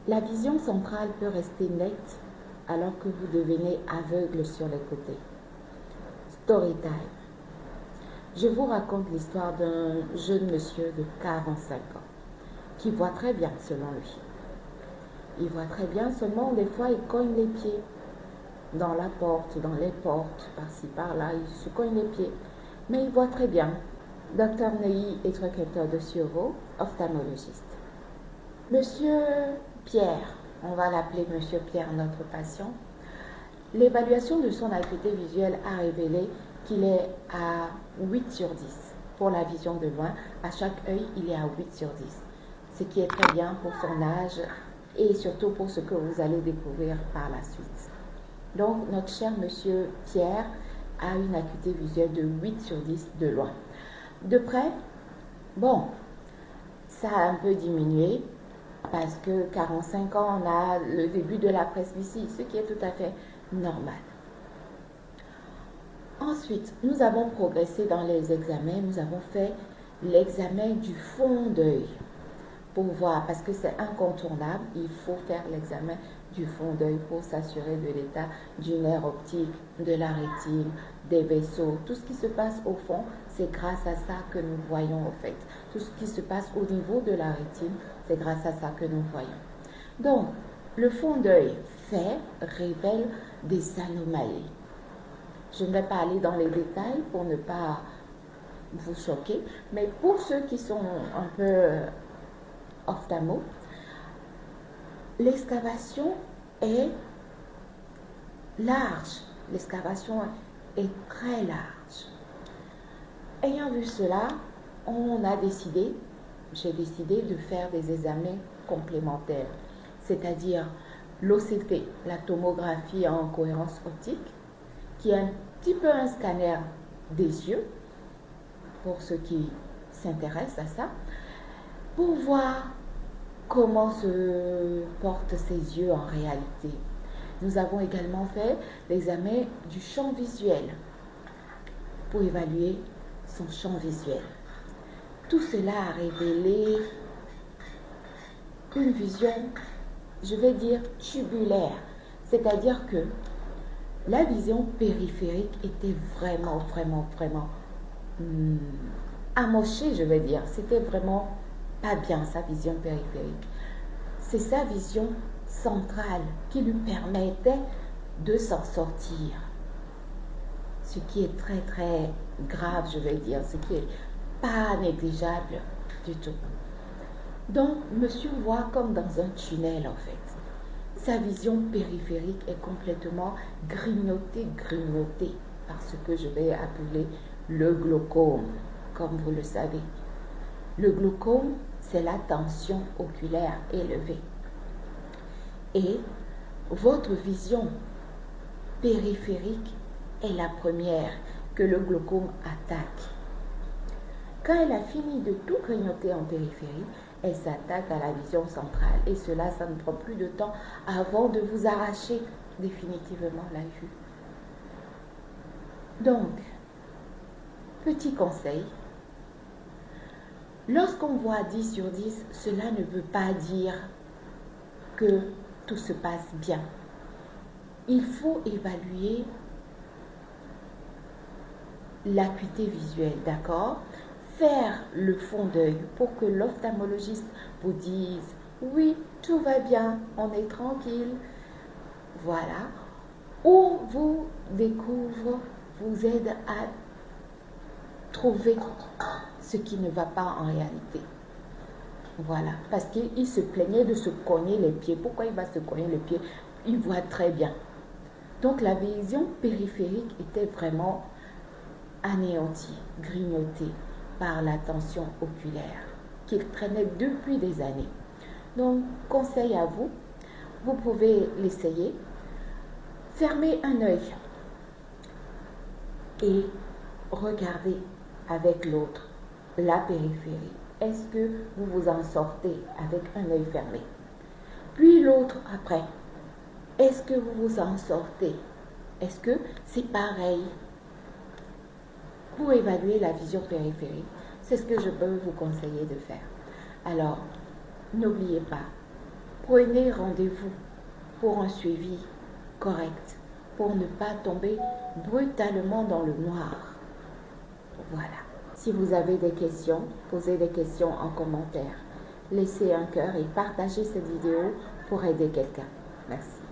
La vision centrale peut rester nette alors que vous devenez aveugle sur les côtés. Story time. Je vous raconte l'histoire d'un jeune monsieur de 45 ans qui voit très bien selon lui. Il voit très bien, seulement des fois il cogne les pieds dans la porte, dans les portes, par-ci, par-là, il se cogne les pieds. Mais il voit très bien. Dr Neuilly est directeur de Sureau, ophtalmologiste. Monsieur Pierre, on va l'appeler Monsieur Pierre, notre patient, l'évaluation de son acuité visuelle a révélé qu'il est à 8 sur 10. Pour la vision de loin, à chaque œil, il est à 8 sur 10. Ce qui est très bien pour son âge et surtout pour ce que vous allez découvrir par la suite. Donc, notre cher Monsieur Pierre a une acuité visuelle de 8 sur 10 de loin. De près, bon, ça a un peu diminué parce que 45 ans, on a le début de la presbytie, ce qui est tout à fait normal. Ensuite, nous avons progressé dans les examens. Nous avons fait l'examen du fond d'œil pour voir, parce que c'est incontournable, il faut faire l'examen du fond d'œil pour s'assurer de l'état du nerf optique, de la rétine, des vaisseaux. Tout ce qui se passe au fond, c'est grâce à ça que nous voyons au fait. Tout ce qui se passe au niveau de la rétine, c'est grâce à ça que nous voyons. Donc, le fond d'œil fait révèle des anomalies. Je ne vais pas aller dans les détails pour ne pas vous choquer, mais pour ceux qui sont un peu ophtalmo, l'excavation est large. L'excavation est très large. Ayant vu cela, j'ai décidé de faire des examens complémentaires, c'est-à-dire l'OCT, la tomographie en cohérence optique, qui est un petit peu un scanner des yeux, pour ceux qui s'intéressent à ça, pour voir comment se portent ses yeux en réalité. Nous avons également fait l'examen du champ visuel pour évaluer son champ visuel. Tout cela a révélé une vision, je vais dire, tubulaire, c'est-à-dire que la vision périphérique était vraiment amochée, je vais dire. C'était vraiment pas bien, sa vision périphérique. C'est sa vision centrale qui lui permettait de s'en sortir. Ce qui est très grave, je vais dire, ce qui est pas négligeable du tout. Donc, monsieur voit comme dans un tunnel en fait. Sa vision périphérique est complètement grignotée par ce que je vais appeler le glaucome, comme vous le savez. Le glaucome, c'est la tension oculaire élevée. Et votre vision périphérique est la première que le glaucome attaque. Quand elle a fini de tout grignoter en périphérie, elle s'attaque à la vision centrale. Et cela, ça ne prend plus de temps avant de vous arracher définitivement la vue. Donc, petit conseil, lorsqu'on voit 10 sur 10, cela ne veut pas dire que tout se passe bien. Il faut évaluer l'acuité visuelle, d'accord? Faire le fond d'œil pour que l'ophtalmologiste vous dise oui, tout va bien, on est tranquille. Voilà. Ou vous découvre, vous aide à trouver ce qui ne va pas en réalité. Voilà. Parce qu'il se plaignait de se cogner les pieds. Pourquoi il va se cogner les pieds? Il voit très bien. Donc la vision périphérique était vraiment anéantie, grignotée par la tension oculaire qu'il traînait depuis des années. Donc, conseil à vous, vous pouvez l'essayer. Fermez un œil et regardez avec l'autre la périphérie. Est-ce que vous vous en sortez avec un œil fermé? Puis l'autre après. Est-ce que vous vous en sortez? Est-ce que c'est pareil? Pour évaluer la vision périphérique, c'est ce que je peux vous conseiller de faire. Alors, n'oubliez pas, Prenez rendez-vous pour un suivi correct, pour ne pas tomber brutalement dans le noir. Voilà. Si vous avez des questions, posez des questions en commentaire. Laissez un cœur et partagez cette vidéo pour aider quelqu'un. Merci.